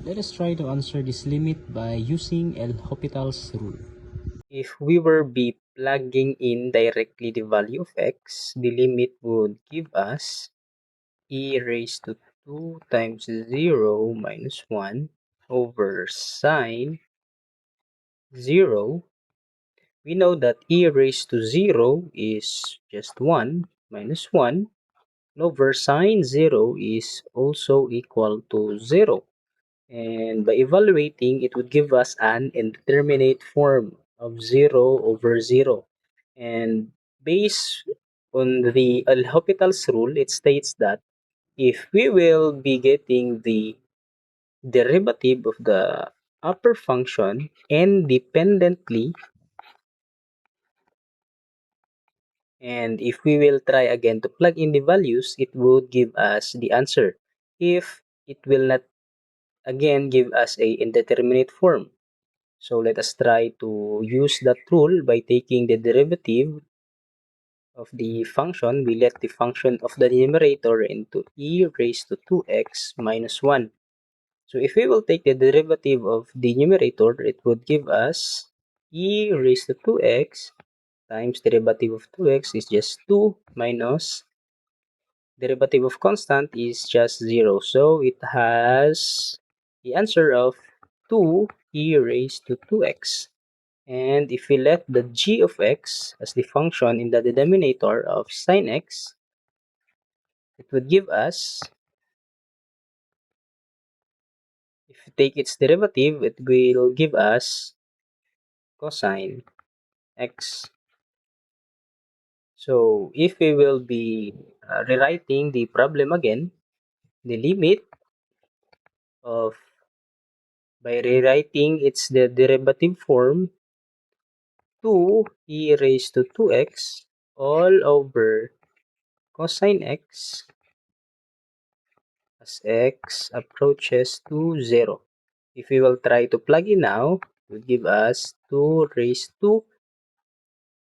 Let us try to answer this limit by using L'Hopital's rule. If we were be plugging in directly the value of x, the limit would give us e raised to 2 times 0 minus 1 over sine 0. We know that e raised to 0 is just 1 minus 1 over sine 0 is also equal to 0. And by evaluating, it would give us an indeterminate form of 0 over 0. And based on the L'Hopital's rule, it states that if we will be getting the derivative of the upper function independently, and if we will try again to plug in the values, it would give us the answer. If it will not again give us a indeterminate form. So let us try to use that rule by taking the derivative of the function. We let the function of the numerator into e raised to 2x minus 1. So if we will take the derivative of the numerator, it would give us e raised to 2x times derivative of 2x is just 2 minus derivative of constant is just 0. So it has the answer of 2 e raised to 2x. And if we let the g of x as the function in the denominator of sine x, it would give us, if we take its derivative, it will give us cosine x. So if we will be rewriting the problem again, the limit of, by rewriting its the derivative form, 2 e raised to 2x all over cosine x as x approaches to 0. If we will try to plug in now, it will give us 2 raised to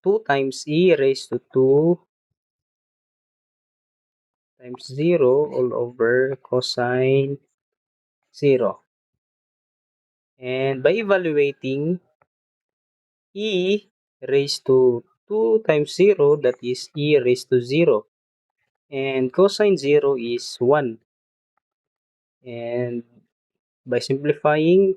2 times e raised to 2 times 0 all over cosine 0. And by evaluating e raised to 2 times 0, that is e raised to 0. And cosine 0 is 1. And by simplifying,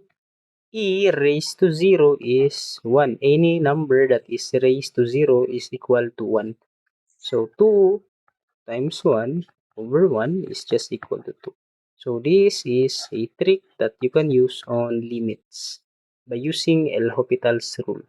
e raised to 0 is 1. Any number that is raised to 0 is equal to 1. So 2 times 1 over 1 is just equal to 2. So this is a trick that you can use on limits by using L'Hopital's rule.